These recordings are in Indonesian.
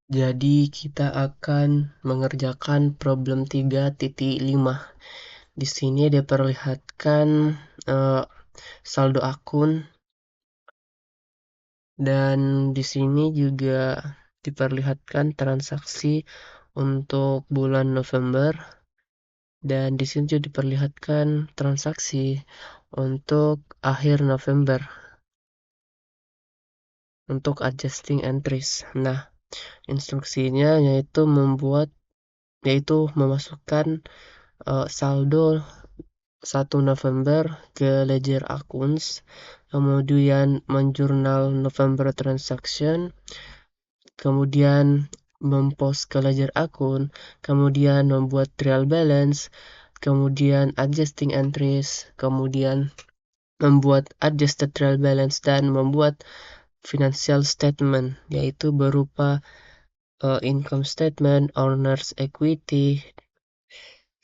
Jadi kita akan mengerjakan problem 3.5. Di sini diperlihatkan saldo akun dan di sini juga diperlihatkan transaksi untuk bulan November dan di sini juga diperlihatkan transaksi untuk akhir November untuk adjusting entries. Nah, instruksinya yaitu memasukkan saldo 1 November ke ledger accounts, kemudian menjurnal November transaction, kemudian mempost ke ledger akun, kemudian membuat trial balance, kemudian adjusting entries, kemudian membuat adjusted trial balance dan membuat financial statement, yaitu berupa income statement, owner's equity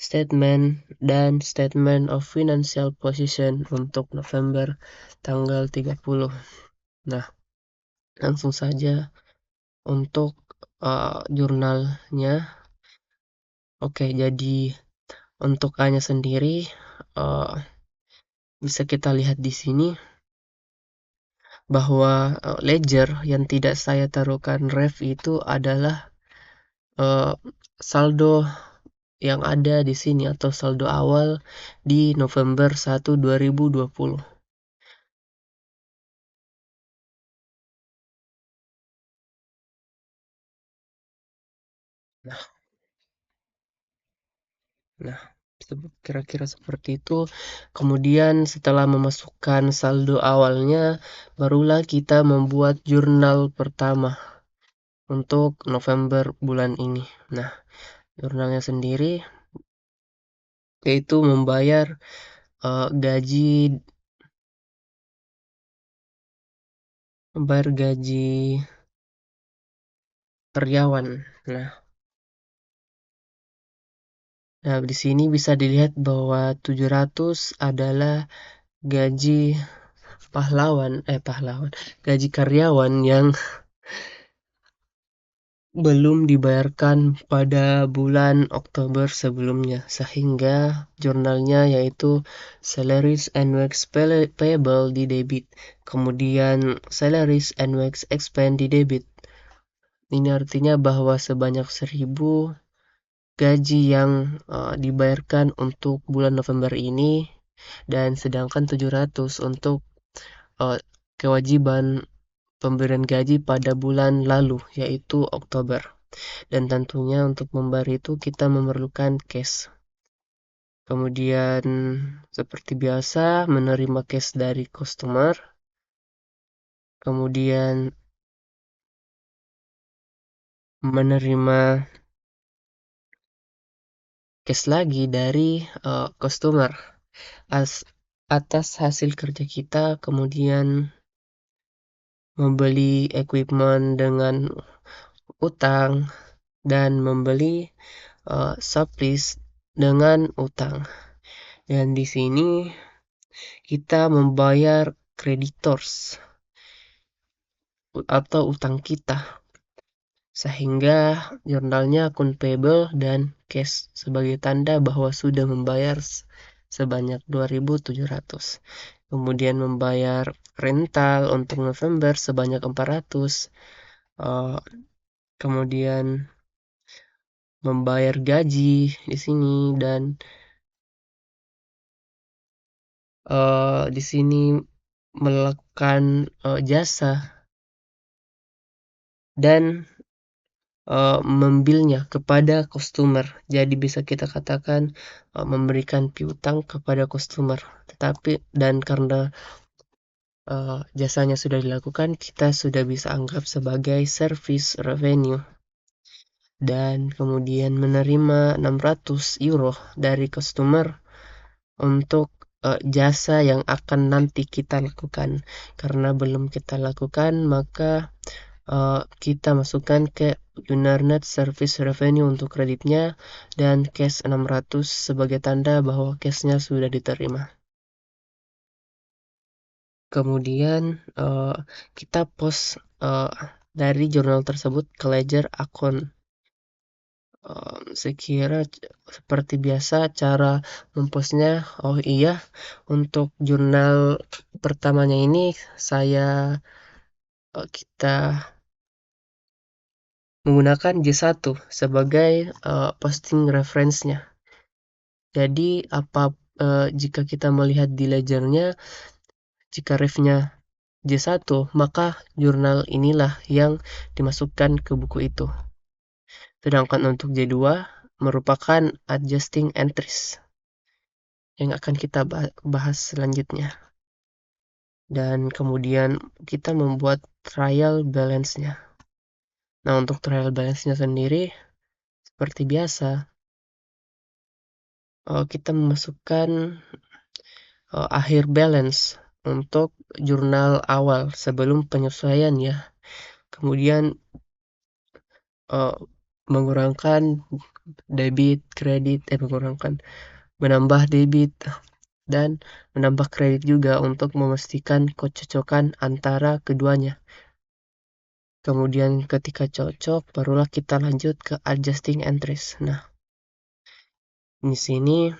statement, dan statement of financial position untuk November tanggal 30. Nah, langsung saja untuk jurnalnya. Oke, jadi untuk A-nya sendiri uh, bisa kita lihat di sini bahwa ledger yang tidak saya taruhkan ref itu adalah saldo yang ada di sini atau saldo awal di November 1, 2020. Nah, nah, kira-kira seperti itu. Kemudian setelah memasukkan saldo awalnya, barulah kita membuat jurnal pertama untuk November bulan ini. Nah, jurnalnya sendiri yaitu membayar gaji karyawan. Nah, di sini bisa dilihat bahwa 700 adalah gaji gaji karyawan yang belum dibayarkan pada bulan Oktober sebelumnya, sehingga jurnalnya yaitu salaries and works payable di debit, kemudian salaries and works expense di debit. Ini artinya bahwa sebanyak 1.000 gaji yang dibayarkan untuk bulan November ini, dan sedangkan 700 untuk kewajiban pemberian gaji pada bulan lalu, yaitu Oktober. Dan tentunya untuk membayar itu kita memerlukan cash. Kemudian seperti biasa menerima cash dari customer. Kemudian menerima cash lagi dari customer atas hasil kerja kita. Kemudian membeli equipment dengan utang dan membeli supplies dengan utang. Dan di sini kita membayar creditors atau utang kita, sehingga jurnalnya akun payable dan cash sebagai tanda bahwa sudah membayar sebanyak 2.700. Kemudian membayar rental untuk November sebanyak 400. Kemudian membayar gaji di sini, dan di sini melakukan jasa dan membilnya kepada customer. Jadi bisa kita katakan memberikan piutang kepada customer. Dan karena jasanya sudah dilakukan, kita sudah bisa anggap sebagai service revenue. Dan kemudian menerima 600 euro dari customer untuk jasa yang akan nanti kita lakukan. Karena belum kita lakukan, maka kita masukkan ke Unernet Service Revenue untuk kreditnya, dan cash 600 sebagai tanda bahwa cashnya sudah diterima. Kemudian kita post dari jurnal tersebut ke ledger akun. Sekira seperti biasa cara mempostnya. Oh iya, untuk jurnal pertamanya ini kita menggunakan J1 sebagai posting reference-nya. Jadi jika kita melihat di ledgernya, jika ref-nya J1, maka jurnal inilah yang dimasukkan ke buku itu. Sedangkan untuk J2 merupakan adjusting entries yang akan kita bahas selanjutnya. Dan kemudian kita membuat trial balance-nya. Nah, untuk trial balance-nya sendiri, seperti biasa, kita memasukkan akhir balance untuk jurnal awal sebelum penyesuaian ya. Kemudian uh, mengurangkan debit, kredit, menambah debit dan menambah kredit juga untuk memastikan kecocokan antara keduanya. Kemudian ketika cocok, barulah kita lanjut ke adjusting entries. Nah, di sini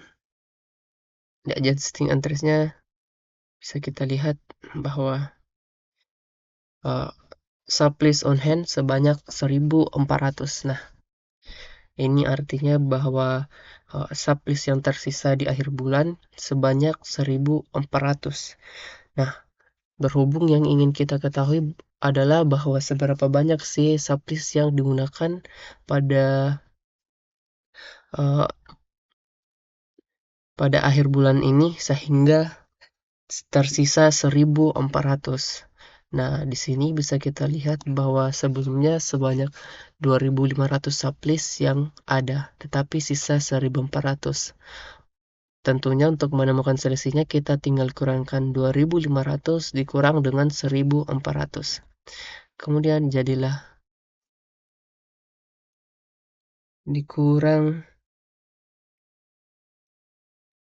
di adjusting entries-nya bisa kita lihat bahwa uh, sublease on hand sebanyak 1.400. Nah, ini artinya bahwa sublease yang tersisa di akhir bulan sebanyak 1.400. Nah, berhubung yang ingin kita ketahui adalah bahwa seberapa banyak sih sublease yang digunakan pada uh, pada akhir bulan ini sehingga tersisa 1.400. Nah, di sini bisa kita lihat bahwa sebelumnya sebanyak 2.500 sublease yang ada, tetapi sisa 1.400. Tentunya untuk menemukan selisihnya kita tinggal kurangkan 2.500 dikurang dengan 1.400. Kemudian jadilah dikurang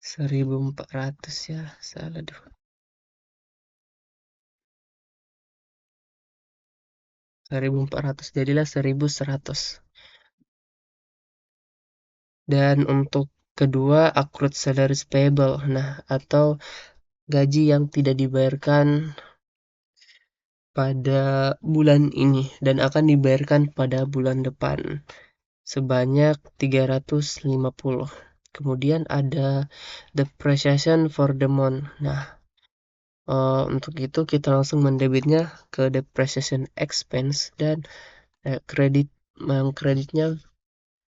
1.400 ya, salah deh. 1.400 jadilah 1.100. Dan untuk kedua accrued salaries payable, nah atau gaji yang tidak dibayarkan pada bulan ini dan akan dibayarkan pada bulan depan sebanyak 350. Kemudian ada depreciation for the month. Nah, untuk itu kita langsung mendebitnya ke depreciation expense dan kreditnya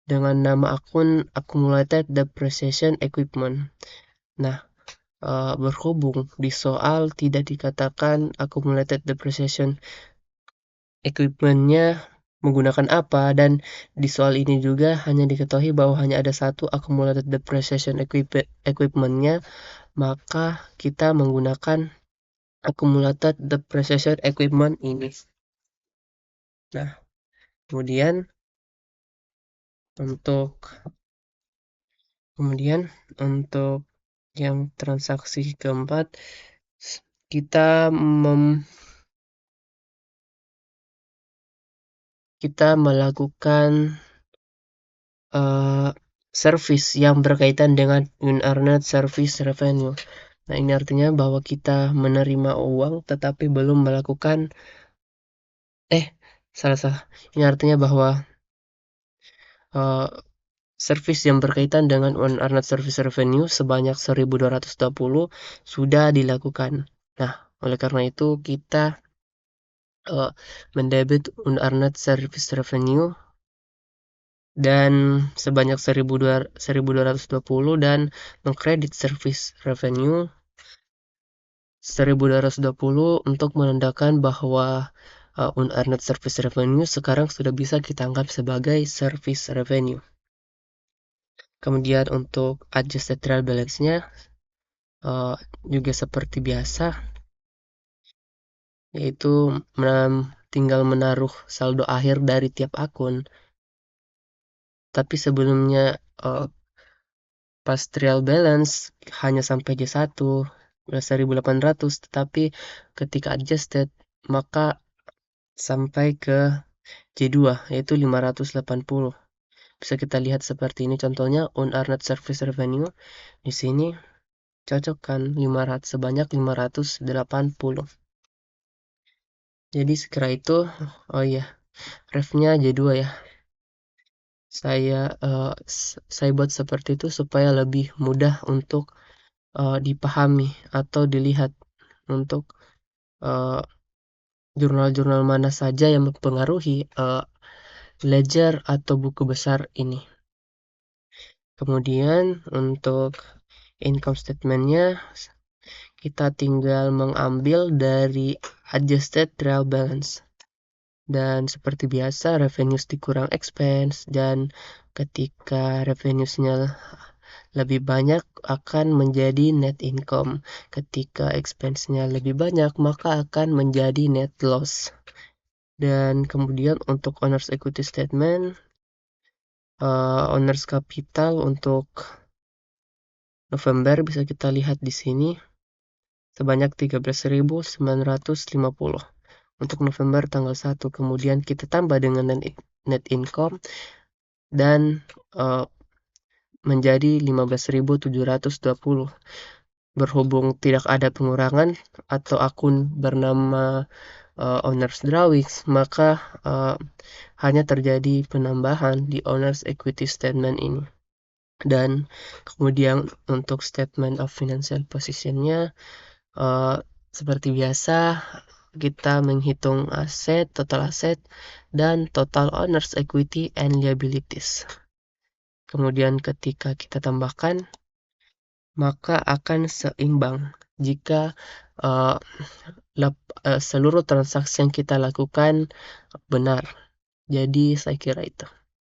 dengan nama akun accumulated depreciation equipment. Nah, berhubung di soal tidak dikatakan accumulated depreciation equipment-nya menggunakan apa, dan di soal ini juga hanya diketahui bahwa hanya ada satu accumulated depreciation equipment-nya, maka kita menggunakan accumulated depreciation equipment ini. Nah, kemudian untuk kemudian untuk yang transaksi keempat, kita kita melakukan service yang berkaitan dengan unearned service revenue. Nah, ini artinya bahwa kita menerima uang tetapi belum melakukan salah. Ini artinya bahwa service yang berkaitan dengan unearned service revenue sebanyak 1.220 sudah dilakukan. Nah, oleh karena itu kita mendebit unearned service revenue dan sebanyak 1.220 dan mengkredit service revenue 1.220 untuk menandakan bahwa unearned service revenue sekarang sudah bisa kita anggap sebagai service revenue. Kemudian untuk adjusted trial balance-nya juga seperti biasa, yaitu tinggal menaruh saldo akhir dari tiap akun. Tapi sebelumnya pas trial balance hanya sampai J1 1.800, tetapi ketika adjusted maka sampai ke J2 yaitu 580. Bisa kita lihat seperti ini contohnya unearned service revenue. Di sini cocok kan sebanyak 580. Jadi sekira itu, oh iya, refnya J2 ya. Saya buat seperti itu supaya lebih mudah untuk dipahami atau dilihat untuk uh, jurnal-jurnal mana saja yang mempengaruhi ledger atau buku besar ini. Kemudian untuk income statement-nya kita tinggal mengambil dari adjusted trial balance. Dan seperti biasa revenues dikurang expense, dan ketika revenues-nya lebih banyak akan menjadi net income. Ketika expense-nya lebih banyak maka akan menjadi net loss. Dan kemudian untuk owner's equity statement, owner's capital untuk November bisa kita lihat di sini sebanyak 13.950 untuk November tanggal 1. Kemudian kita tambah dengan net income dan menjadi 15.720. Berhubung tidak ada pengurangan atau akun bernama owner's drawings, maka hanya terjadi penambahan di owner's equity statement ini. Dan kemudian untuk statement of financial position-nya seperti biasa kita menghitung total aset dan total owner's equity and liabilities. Kemudian ketika kita tambahkan maka akan seimbang jika seluruh transaksi yang kita lakukan benar. Jadi saya kira itu.